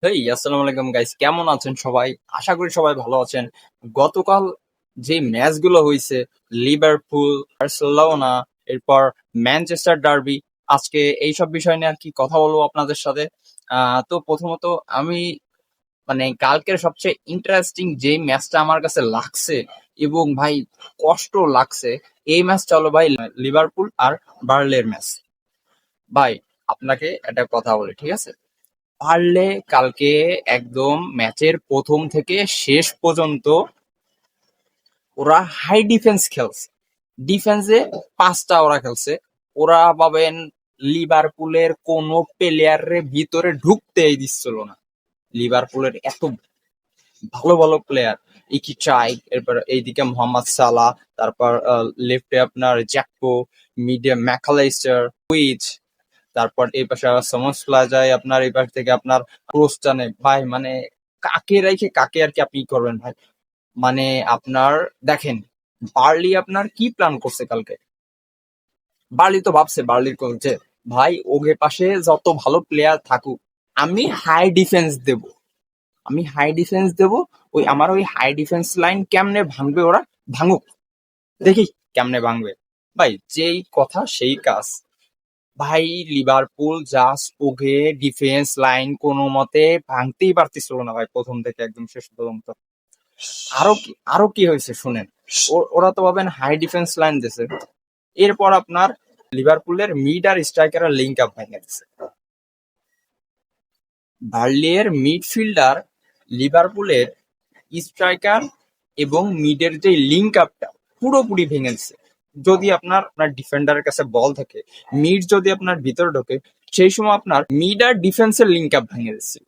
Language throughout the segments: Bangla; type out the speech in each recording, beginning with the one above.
আসসালামু আলাইকুম গাইস, কেমন আছেন সবাই? আশা করি সবাই ভালো আছেন। গতকাল যে ম্যাচগুলো হয়েছে, লিভারপুল, বার্সেলোনা, এরপর ম্যানচেস্টার ডার্বি, আজকে এইসব বিষয় নিয়ে আর কি কথা বলবো আপনাদের সাথে। তো প্রথমত আমি কালকের সবচেয়ে ইন্টারেস্টিং যে ম্যাচটা আমার কাছে লাগছে এবং ভাই কষ্ট লাগছে, এই ম্যাচটা হলো ভাই লিভারপুল আর বার্লের ম্যাচ। ভাই আপনাকে একটা কথা বলি, ঠিক আছে? পারলে কালকে একদম ম্যাচের প্রথম থেকে শেষ পর্যন্ত ওরা হাই ডিফেন্স খেলছে। ডিফেন্সে পাঁচটা ওরা খেলছে। ওরা পাবেন লিভারপুলের কোনো প্লেয়ারের ভিতরে ঢুকতেই দিচ্ছিল না। লিভারপুলের এত ভালো ভালো প্লেয়ার, ইকি চাই, এরপর এইদিকে মোহাম্মদ সালাহ, তারপর লেফটে আপনার জ্যাকপো, মিডিয়াম ম্যাকালাইস্টার, উইচ, তারপর এই পাশে আবার সমস প্লাজায় আপনার এই পাশ থেকে আপনার ক্রোস টানে ভাই, কাকে রেখে কাকে আর কি আপনি করবেন ভাই? আপনার দেখেন, বার্লি আপনার কি প্ল্যান করছে কালকে। বার্লি তো ভাবছে, বার্লির কোচে, ভাই ওগে পাশে যত ভালো প্লেয়ার থাকুক, আমি হাই ডিফেন্স দেব, আমি হাই ডিফেন্স দেব। ওই হাই ডিফেন্স লাইন কেমনে ভাঙবে ওরা, ভাঙুক, দেখি কেমনে ভাঙবে। ভাই যেই কথা সেই কাজ। ভাই Liverpool just okay defence line কোনো মতে ভাঙতেই পারতেছিল না ভাই, প্রথম থেকে একদম শেষ পর্যন্ত। আরো কি হয়েছে শুনেন। ওরা তো ভাবেন হাই ডিফেন্স লাইন দিছে, এরপর আপনার লিভারপুলের মিড আর স্ট্রাইকারের লিঙ্ক আপ ভেঙে দিছে। বার্লিয়ের মিডফিল্ডার লিভারপুলের স্ট্রাইকার এবং মিডের যে লিঙ্ক আপটা পুরোপুরি ভেঙে দিছে। যদি আপনার আপনার ডিফেন্ডারের কাছে বল থাকে, মিড যদি আপনার ভিতরে ঢোকে, সেই সময় আপনার মিড আর ডিফেন্সের লিঙ্ক আপ ভেঙে দিচ্ছিল।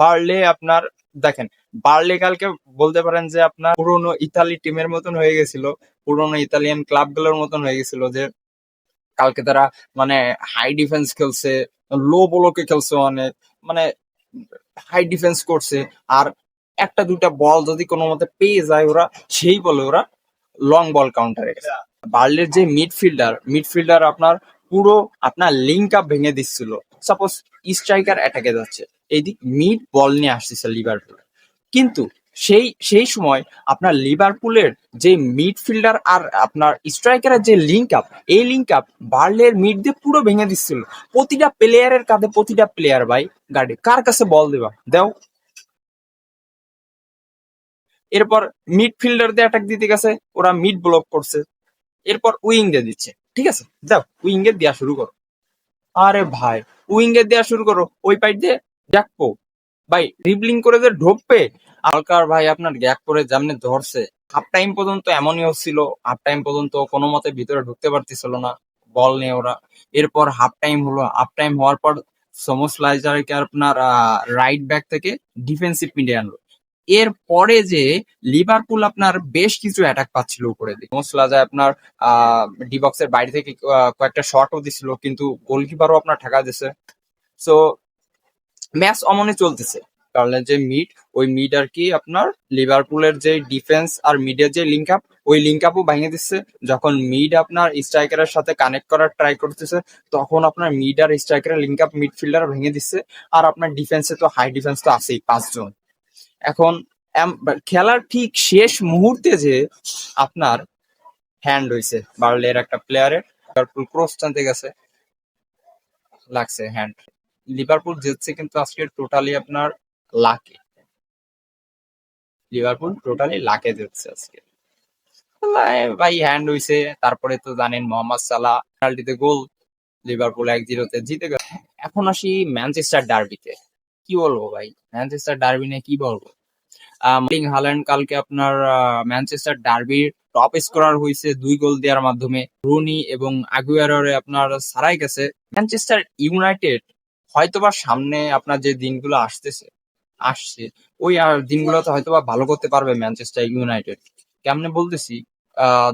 বার্লে আপনার দেখেন, বার্লে কালকে বলতে পারেন যে আপনার পুরোনো ইতালি টিমের মতন হয়ে গেছিল, পুরোনো ইতালিয়ান ক্লাবগুলোর মতন হয়ে গেছিল, যে কালকে তারা মানে হাই ডিফেন্স খেলছে, লো বলকে খেলছে অনেক, মানে হাই ডিফেন্স করছে। আর একটা দুইটা বল যদি কোনো মতে পেয়ে যায় ওরা, সেই বলে ওরা লং বল কাউন্টারে গেছে। বার্লির যে মিডফিল্ডার আপনার পুরো আপনার লিঙ্ক আপ ভেঙে দিচ্ছিল। সাপোজ স্ট্রাইকার অ্যাটাকে যাচ্ছে, এইদিক মিড বল নিয়ে আসতেছে লিভারপুল, কিন্তু সেই সময় আপনার লিভারপুলের যে মিডফিল্ডার আর আপনার স্ট্রাইকারের যে লিঙ্ক আপ, এই লিঙ্ক আপ বার্লের মিড দিয়ে পুরো ভেঙে দিচ্ছিল। প্রতিটা প্লেয়ারের কাঁধে, প্রতিটা প্লেয়ার ভাই গাড়ি, কার কাছে বল দেবা দাও। এরপর মিডফিল্ডার দিয়ে অ্যাটাক দিতে গেছে, ওরা মিড ব্লক করছে। এরপর উইং দিয়ে দিচ্ছে, ঠিক আছে দাও উইং এর দেওয়া শুরু করো। আরে ভাই, উইং এর দেওয়া শুরু করো, ওই পাইট দিয়ে দেখো ভাই ড্রিবলিং করে যে ঢোকবে। আলকার ভাই আপনার গ্যাক করে যেমনি ধরছে, হাফ টাইম পর্যন্ত এমনই হচ্ছিল। হাফ টাইম পর্যন্ত কোনো মতে ভিতরে ঢুকতে পারতেছিল না বল নিয়ে ওরা। এরপর হাফ টাইম হলো, হাফ টাইম হওয়ার পর সমোসলাইজারকে আপনার রাইট ব্যাক থেকে ডিফেন্সিভ মিডে আনলো। এর পরে যে লিভারপুল আপনার বেশ কিছু অ্যাটাক পাচ্ছিল উপরে দিকে, সমোসলাইজার আপনার ডি বক্সের বাইরে থেকে কয়েকটা শটও দিছিল, কিন্তু গোলকিপারও আপনার ঠেকা দিছে। সো ম্যাচ অমনে চলতেছে, কারণ যে মিড, ওই মিড আর কি আপনার লিভারপুলের যে ডিফেন্স আর মিডের যে লিঙ্ক আপ, ওই লিঙ্ক আপও ভেঙে দিচ্ছে। যখন মিড আপনার স্ট্রাইকারের সাথে কানেক্ট করার ট্রাই করতেছে, তখন আপনার মিড আর স্ট্রাইকারের লিঙ্ক আপ মিডফিল্ডার ভেঙে দিচ্ছে। আর আপনার ডিফেন্সে তো হাই ডিফেন্স তো আছেই পাঁচজন। এখন খেলার ঠিক শেষ মুহূর্তে যে আপনার হ্যান্ড হয়েছে বার্লের একটা প্লেয়ারের, লিভারপুল ক্রস টানতে গেছে, লাগছে হ্যান্ড। লিভারপুল জিতছে, কিন্তু আজকে টোটালি আপনার লাকে, লিভারপুল টোটালি লাকে জিতছে আজকে। ভাই হ্যান্ড হইছে, তারপরে তো জানেন মোহাম্মদ সালাহ পেনাল্টিতে গোল, লিভারপুল 1-0 জিতে গেল। এখন আসি ম্যানচেস্টার ডার্বিতে। কি বলবো ভাই, ম্যানচেস্টার ডার্বি নিয়ে কি বলবো। মার্লিং হাল্যান্ড কালকে আপনার ম্যানচেস্টার ডার্বির টপ স্কোরার হয়েছে 2 গোল দেওয়ার মাধ্যমে। রুনি এবং আগুয়েরোরে আপনার সারাই গেছে। ম্যানচেস্টার ইউনাইটেড হয়তোবা সামনে আপনার যে দিনগুলো আসছে, ওই দিনগুলোতে হয়তোবা ভালো করতে পারবে ম্যানচেস্টার ইউনাইটেড। কেমনে বলতেছি,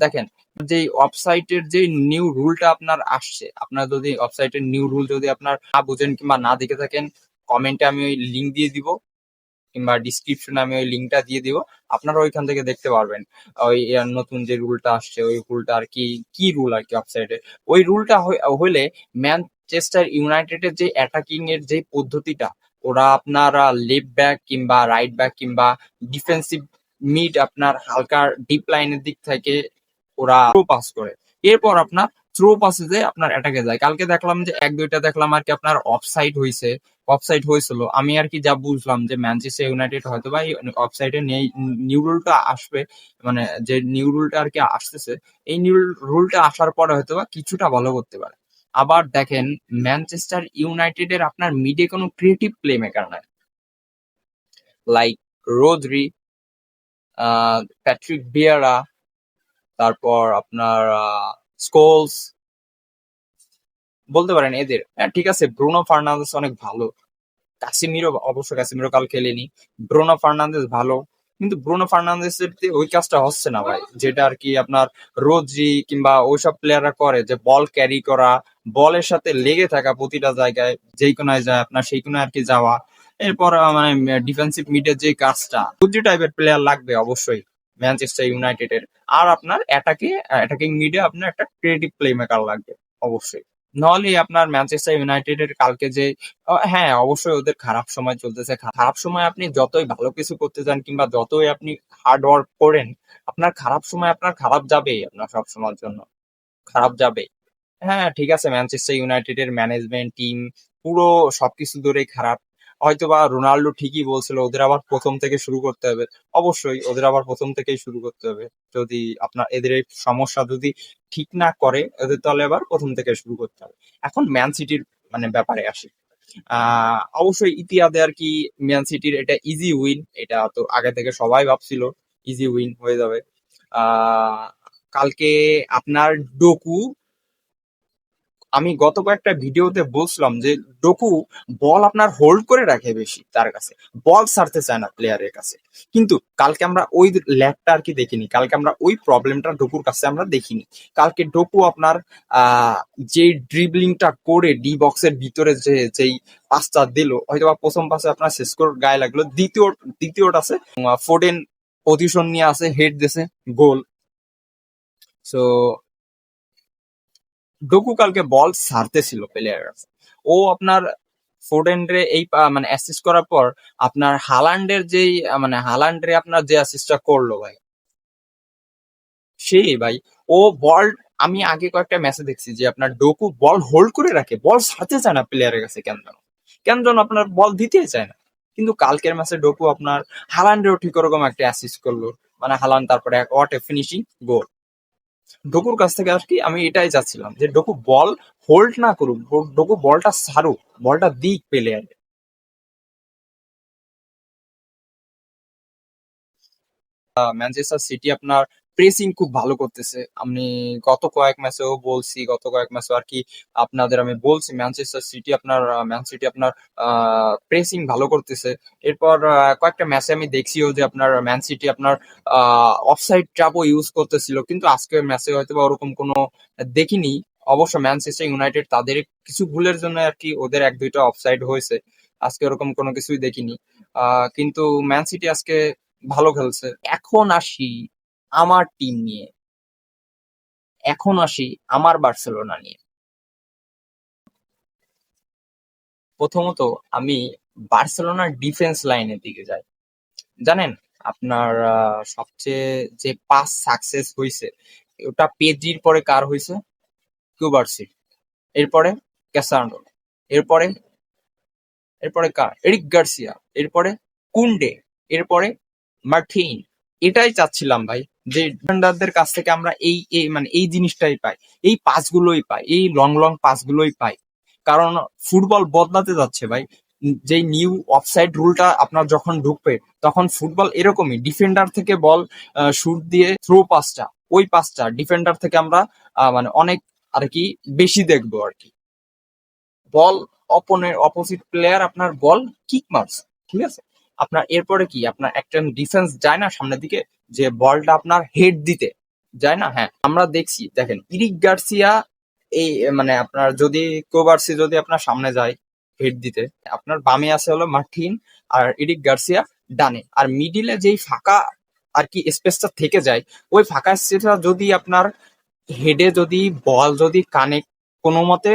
দেখেন, যে অফসাইটের যে নিউ রুলটা আপনার আসছে, আপনার যদি অফসাইটের নিউ রুল যদি আপনার না বুঝেন কিংবা না দেখে থাকেন, কমেন্টে আমি ওই লিঙ্ক দিয়ে দিব, কিংবা ডিসক্রিপশনে আমি ওই লিঙ্কটা দিয়ে দিব, আপনারা ওইখান থেকে দেখতে পারবেন। ওই নতুন যে রুলটা আসছে, ওই রুলটা আর কি, কি রুল আর কি অফসাইডে, ওই রুলটা হইলে ম্যান ম্যানচেস্টার ইউনাইটেডের যে অ্যাটাকিং এর যে পদ্ধতিটা, ওরা আপনার লেফট ব্যাক কিংবা রাইট ব্যাক কিংবা ডিফেন্সিভ মিড আপনার হালকা ডিপ লাইনের দিক থেকে ওরা থ্রো পাস করে, এরপর আপনার থ্রো পাসে যে আপনার অ্যাটাকে যায়। কালকে দেখলাম যে এক দুইটা দেখলাম আর কি আপনার অফসাইড হয়েছিল। আমি আর কি যা বুঝলাম যে ম্যানচেস্টার ইউনাইটেড হয়তো বা অফসাইডে নেই, নিউ রুলটা আসবে, মানে যে নিউ রুলটা আর কি আসতেছে, এই নিউ রুলটা আসার পরে হয়তো বা কিছুটা ভালো করতে পারে। আবার দেখেন ম্যানচেস্টার ইউনাইটেডের আপনার মিডে কোনো ক্রিয়েটিভ প্লে মেকার নাই, লাইক রোদ্রি, প্যাট্রিক ভিয়েরা, তারপর আপনার স্কোলস, বলতে পারেন এদের। হ্যাঁ ঠিক আছে, ব্রুনো ফার্নান্দেস অনেক ভালো, কাসিমিরো কাল খেলেনি, ব্রুনো ফার্নান্দেস ভালো, কিন্তু ব্রুনো ফার্নান্দেসের দিয়ে ওই কাজটা হচ্ছে না ভাই, যেটা আর কি আপনার রোদ্রি কিংবা ওইসব প্লেয়াররা করে, যে বল ক্যারি করা, বলের সাথে লেগে থাকা প্রতিটা জায়গায়, যেই কোনায় যায় আপনার সেই কোনায় আর কি যাওয়া। এরপর মানে ডিফেন্সিভ মিডের যে কাজটা, রোদ্রি টাইপের প্লেয়ার লাগবে অবশ্যই ম্যানচেস্টার ইউনাইটেডের। আর আপনার অ্যাটাকিং মিডে আপনার একটা ক্রিয়েটিভ প্লে মেকার লাগবে অবশ্যই। নাহলে আপনার ম্যানচেস্টার ইউনাইটেডের কালকে যে হ্যাঁ অবশ্যই ওদের খারাপ সময় চলতেছে, খারাপ সময় আপনি যতই ভালো কিছু করতে যান কিংবা যতই আপনি হার্ড ওয়ার্ক করেন, আপনার খারাপ সময় আপনার খারাপ যাবেই, আপনার সব সময়ের জন্য খারাপ যাবে। হ্যাঁ ঠিক আছে, ম্যানচেস্টার ইউনাইটেডের ম্যানেজমেন্ট টিম পুরো সবকিছু ধরেই খারাপ। হয়তোবা রোনাল্ডো ঠিকই বলছিল ওদের আবার প্রথম থেকে শুরু করতে হবে, অবশ্যই ওদের আবার প্রথম থেকেই শুরু করতে হবে। যদি আপনার এদের এই সমস্যা যদি ঠিক না করে ওদের, তাহলে আবার প্রথম থেকে শুরু করতে হবে। এখন ম্যান সিটির মানে ব্যাপারে আসি। অবশ্যই ইতিহাদে আর কি ম্যান সিটির এটা ইজি উইন, এটা তো আগে থেকে সবাই ভাবছিল ইজি উইন হয়ে যাবে। আহ কালকে আপনার ডোকু, আমি গত কয়েকটা ভিডিওতে বলছিলাম যে ডোকু বল আপনার হোল্ড করে রাখে বেশি, তার কাছে বল ছাড়তে চায় না প্লেয়ারের কাছে। কিন্তু কালকে আমরা ওই ল্যাকটা আর কি দেখিনি, কালকে আমরা ওই প্রবলেমটা ডোকুর কাছে আমরা দেখিনি। কালকে ডোকু আপনার যে ড্রিবলিংটা করে ডি বক্সের ভিতরে যেই পাসটা দিল, হয়তো বা প্রথম পাসে আপনার শেষ করে গায়ে লাগলো, দ্বিতীয়টা আছে ফোডেন পজিশন নিয়ে আছে, হেড দিছে, গোল। সো ডোকু কালকে বল ছাড়তেছিল প্লেয়ার, ও আপনার ফোডেন রে এই মানে অ্যাসিস্ট করার পর আপনার হালান্ডের যেই মানে হালান্ডে আপনার যে অ্যাসিস্টটা করলো ভাই, সেই ভাই ও বল, আমি আগে কয়েকটা ম্যাচে দেখছি যে আপনার ডোকু বল হোল্ড করে রাখে, বল ছাড়তে চায় না প্লেয়ারের কাছে, কেন যেন আপনার বল দিতে চায় না। কিন্তু কালকের ম্যাচে ডোকু আপনার হালান্ডেও ঠিক ওরকম একটা অ্যাসিস্ট করলো, মানে হালান্ড তারপরে হোয়াট এ ফিনিশিং গোল। ডোকুর কাছ থেকে আর কি আমি এটাই চাচ্ছিলাম যে ডোকু বল হোল্ড না করুক, ডোকু বলটা ছাড়ুক, বলটা দিক প্লেয়ার। ম্যানচেস্টার সিটি আপনার প্রেসিং খুব ভালো করতেছে, আমি গত কয়েক ম্যাচেও আর কি আপনাদের আমি বলছি ম্যান সিটি আপনার প্রেসিং ভালো করতেছে। এরপর কয়েকটা ম্যাচে আমি দেখছিও যে আপনার ম্যান সিটি আপনার অফসাইড ট্র্যাপও ইউজ করতেছিল, কিন্তু আজকের ম্যাচে হয়তো বা ওরকম কোনো দেখিনি। অবশ্য ম্যানচেস্টার ইউনাইটেড তাদের কিছু ভুলের জন্য আর কি ওদের এক দুইটা অফসাইড হয়েছে, আজকে ওরকম কোনো কিছুই দেখিনি। কিন্তু ম্যান সিটি আজকে ভালো খেলছে। আমার টিম নিয়ে এখন আসি আমার বার্সেলোনা নিয়ে। প্রথমত আমি বার্সেলোনার ডিফেন্স লাইনের দিকে যাই। জানেন আপনার সবচেয়ে যে পাস সাকসেস হয়েছে ওটা পেদ্রির পরে কার হয়েছে? কিউবার্সি, এরপরে ক্যাসান্ড্রো, এরপরে এরপরে কার? এরিক গার্সিয়া, এরপরে কুন্ডে, এরপরে মার্টিন। এটাই চাচ্ছিলাম ভাই, যে ডিফেন্ডারদের কাছ থেকে আমরা মানে এই জিনিসটাই পাই, এই পাসগুলোই পাই, এই লং লং পাসগুলোই পাই। কারণ ফুটবল বদলাতে যাচ্ছে ভাই, যেই নিউ অফসাইড রুলটা আপনার যখন ঢুকবে, তখন ফুটবল এরকমই, ডিফেন্ডার থেকে বল শুট দিয়ে থ্রো পাসটা, ওই পাসটা ডিফেন্ডার থেকে আমরা মানে অনেক আর কি বেশি দেখবো আর কি। বল অপোজিট প্লেয়ার আপনার বল কিক মারছে, ঠিক আছে, আপনার এরপরে কি আপনার একটা ডিফেন্স যায় না সামনের দিকে, যে বলটা আপনার হেড দিতে যায় না। হ্যাঁ আমরা দেখছি, দেখেন ইরিক গার্সিয়া এই মানে আপনার যদি কোবার্সি যদি আপনার সামনে যায় হেড দিতে, আপনার বামে আছে হলো মার্টিন আর ইরিক গার্সিয়া ডানে, আর মিডিলে যেই ফাঁকা আর কি স্পেসটা থেকে যায়, ওই ফাঁকা স্পেসটা যদি আপনার হেডে যদি বল যদি কানেক্ট কোনো মতে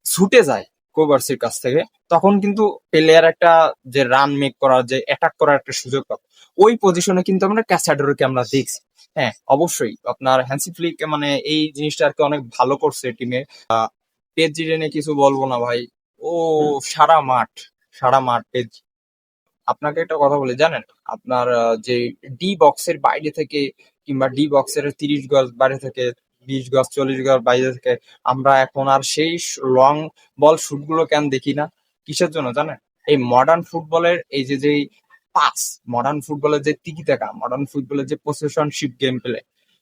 ছুটে যায় কোভার্সির কাছ থেকে, তখন কিন্তু প্লেয়ার একটা যে রান মেক করার, যে অ্যাটাক করার একটা সুযোগ পাবে। ওই পজিশনে কিন্তু আমরা ক্যাসাডোরকে আমরা দেখছি। হ্যাঁ, অবশ্যই আপনার হ্যান্সি ফ্লিক মানে এই জিনিসটা আর কি অনেক ভালো করছে টিমে। পেজি নিয়ে কিছু বলবো না ভাই, ও সারা মাঠ, সারা মাঠ পেজি। আপনাকে একটা কথা বলি জানেন, আপনার যে ডি বক্সের বাইরে থেকে, কিংবা ডি বক্সের 30 গজ বাইরে থেকে, 20 গজ 40 গজ বাইরে থেকে আমরা এখন আর সেই লং বল শুট গুলো কেন দেখি না? কিসের জন্য জানেন? এই মডার্ন ফুটবলের এই যে যে পাস, মডার্ন ফুটবলের যে তিকি টাকা, মডার্ন ফুটবলের যে পসেশনশিপ গেম প্লে,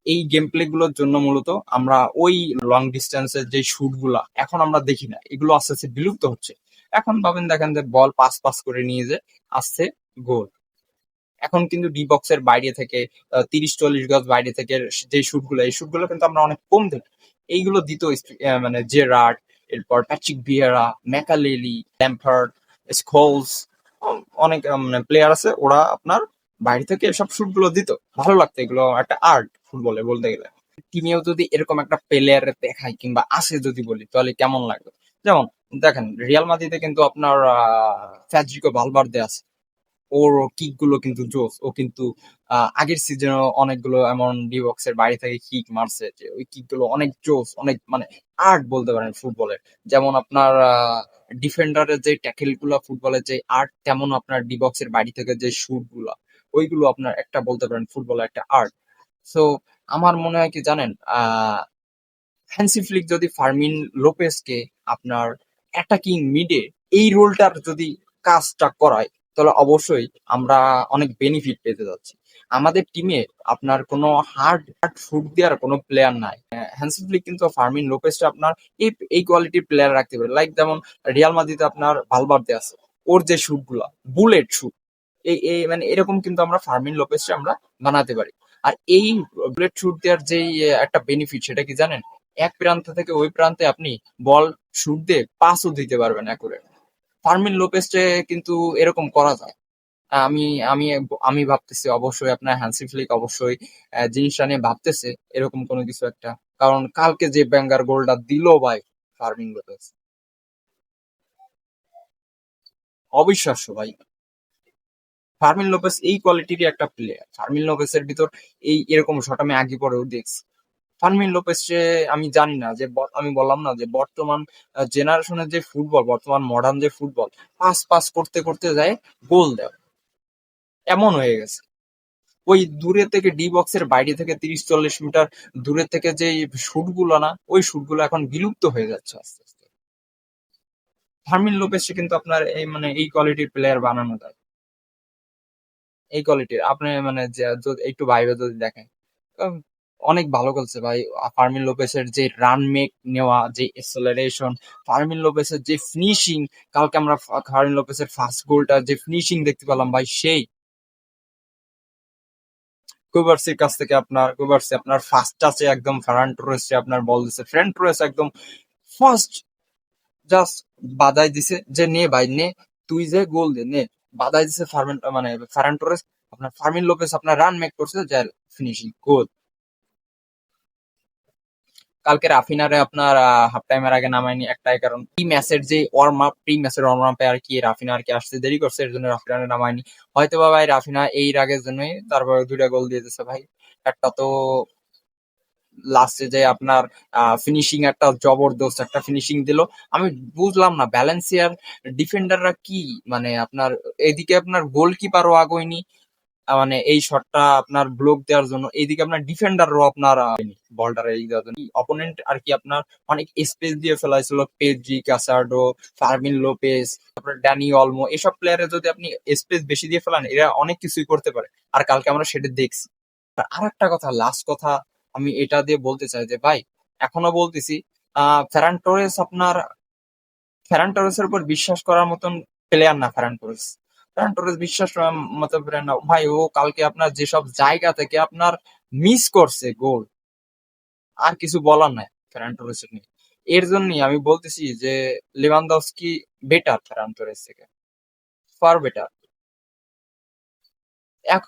এই গেম প্লে গুলোর জন্য মূলত আমরা ওই লং ডিস্টেন্সের যে শুট গুলা এখন আমরা দেখি না, এগুলো আস্তে আস্তে বিলুপ্ত হচ্ছে। এখন পাবেন দেখেন যে বল পাস পাস করে নিয়ে যে আসছে গোল। এখন কিন্তু ডি বক্সের বাইরে থেকে 30-40 গজ বাইরে থেকে যে শুট গুলো, এই শুট গুলো কিন্তু আমরা অনেক কম দেখি। এইগুলো দিত মানে জেরার্ড, এরপর প্যাট্রিক ভিয়েরা, ম্যাকালেলি, ল্যাম্পার্ড, স্কোলস, অনেক মানে প্লেয়ার আছে, ওরা আপনার বাইরে থেকে এসব শুট গুলো দিত। ভালো লাগতো, এগুলো একটা আর্ট ফুটবলে বলতে গেলে। টিমেও যদি এরকম একটা প্লেয়ার দেখায় কিংবা আসে যদি বলি, তাহলে কেমন লাগবে? যেমন দেখেন রিয়াল মাদ্রিদে কিন্তু আপনার ফেডরিকো ভালভার্দে আছে। ওর কিক গুলো কিন্তু জোস। ও কিন্তু আগের সিজনে অনেকগুলো এমন ডি বক্সের বাইরে থেকে কিক মারছে, যে ওই কিক গুলো অনেক জোস, অনেক মানে আর্ট বলতে পারেন ফুটবলের। যেমন আপনার ডিফেন্ডারের যে ট্যাকেল গুলা ফুটবলের যে আর্ট, তেমন আপনার ডি বক্সের বাইরে থেকে যে শুট গুলা, ওইগুলো আপনার একটা বলতে পারেন ফুটবলের একটা আর্ট। সো আমার মনে হয় কি জানেন, হ্যান্সি ফ্লিক যদি ফার্মিন লোপেসকে আপনার অ্যাটাকিং মিডে এই রোলটার যদি কাজটা করায়, তাহলে অবশ্যই আমরা অনেক বেনিফিট পেতে যাচ্ছি। আমাদের টিমে আপনার কোনো হার্ড হার্ড ফুট দেওয়ার কোনো প্লেয়ার নাই। হ্যান্সি ফ্লিক কিন্তু ফার্মিন লোপেসটা আপনার এই কোয়ালিটির প্লেয়ার রাখতে পারে। লাইক যেমন রিয়াল মাদ্রিদে আপনার ভালভার্দে আছে, ওর যে শুট গুলা বুলেট শুট, এই মানে এরকম কিন্তু আমরা ফার্মিন লোপেসটা আমরা বানাতে পারি। আর এই বুলেট শুট দেওয়ার যেই একটা বেনিফিট, সেটা কি জানেন? এক প্রান্ত থেকে ওই প্রান্তে আপনি বল শুট দিয়ে পাসও দিতে পারবেন অ্যাকুরেট। ফার্মিন লোপেজকে কিন্তু এরকম করা যায়। আমি আমি আমি ভাবতেছি অবশ্যই আপনার হ্যান্সি ফ্লিক অবশ্যই জিনিসটা নিয়ে ভাবতেছে এরকম কোনো কিছু একটা। কারণ কালকে যে ব্যাঙ্গার গোলটা দিল ভাই ফার্মিন লোপেজ, অবিশ্বাস্য ভাই। ফার্মিন লোপেজ এই কোয়ালিটিরই একটা প্লেয়ার। ফার্মিন লোপেজের ভিতর এই এরকম শট আমি আগে পরেও দেখছি। ফার্মিন লোপেজ আমি জানি না যে আমি বললাম না যে বর্তমান জেনারেশনের যে ফুটবল, বর্তমান মডার্ন যে ফুটবল, পাস পাস করতে করতে যায় গোল দেয়, এমন হয়ে গেছে। ওই দূরে থেকে ডি বক্সের বাইরে থেকে 30-40 মিটার দূরে থেকে যে শুট গুলো না, ওই শুট গুলো এখন বিলুপ্ত হয়ে যাচ্ছে আস্তে আস্তে। ফার্মিন লোপেজ কিন্তু আপনার এই মানে এই কোয়ালিটির প্লেয়ার বানানো যায়, এই কোয়ালিটির আপনি মানে যে একটু বাইরে যদি দেখেন, উম, অনেক ভালো খেলছে ভাই। ফার্মিন লোপেসের যে রান মেক নেওয়া, যে এক্সেলারেশন, ফার্মিন লোপেসের যে ফিনিশিং, কালকে আমরা ফার্মিন লোপেসের ফার্স্ট গোলটা যে ফিনিশিং দেখতে পেলাম ভাই, সেই কুবার্সির কাছ থেকে আপনার কুবার্সি আপনার ফার্স্ট টাচে একদম ফেরান টোরেসে আপনার বল দিছে, ফেরান টোরেস একদম ফার্স্ট জাস্ট বাদাই দিছে যে নে ভাই নে, তুই যে গোল দে নে, বাদাই দিছে ফার্মিন মানে ফেরান টোরেস। আপনার ফার্মিন লোপেস আপনার রান মেক করছে, যে ফিনিশিং গোল। কালকে রাফিনারে আপনার হাফ টাইমের আগে নামায়নি একটাই কারণ, এই ম্যাচের যে ওয়ার্ম আপ, প্রি ম্যাচের ওয়ার্ম আপে আর কি রাফিনা আর কি আসতে দেরি করছে, এর জন্য রাফিনারে নামায়নি। হয়তো বা ভাই রাফিনা এই রাগের জন্যই তারপরে 2টা গোল দিয়ে দিচ্ছে ভাই। একটা তো লাস্টে যে আপনার ফিনিশিং, একটা জবরদস্ত একটা ফিনিশিং দিল। আমি বুঝলাম না ব্যালেন্সিয়ার ডিফেন্ডাররা কি, মানে আপনার এদিকে আপনার গোলকিপারও আgoয়নি মানে এই শটটা আপনার ব্লক দেওয়ার জন্য, এইদিকে আপনার ডিফেন্ডারও আপনার বলটার এই দেওয়ার জন্য অপোনেন্ট আর কি আপনার অনেক স্পেস দিয়ে ফেলাইছিল। পেদ্রি, কাসার্ডো, ফার্মিন লোপেস, তারপরে ড্যানি অলমো, এসব প্লেয়ারে যদি আপনি স্পেস বেশি দিয়ে ফেলান, এরা অনেক কিছুই করতে পারে। আর কালকে আমরা সেটা দেখছি। আর একটা কথা, লাস্ট কথা আমি এটা দিয়ে বলতে চাই যে ভাই, এখনো বলতেছি, ফেরান টোরেস আপনার, ফেরান টোরেসের উপর বিশ্বাস করার মতন প্লেয়ার না ফেরান টোরেস। ফেরান টোরেস বিশ্বাস করার মতো প্লেয়ার না ভাই। ও কালকে আপনার যেসব জায়গা থেকে আপনার মিস করছে গোল, আর কিছু বলার নাই ফেরান টোরেসের নিয়ে। এর জন্যই আমি বলতেছি যে লেভানডস্কি বেটার ফেরান টোরেস থেকে, ফার বেটার।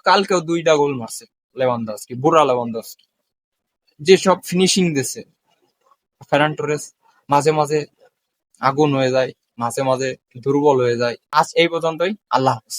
কালকেও 2টা গোল মারছে লেভানডস্কি, বুড়া লেভানডস্কি, যেসব ফিনিশিং দিছে ফেরান টোরেস মাঝে মাঝে আগুন হয়ে যায়, মাঝে মাঝে দুর্বল হয়ে যায়। আজ এই পর্যন্তই। আল্লাহ হাফেজ।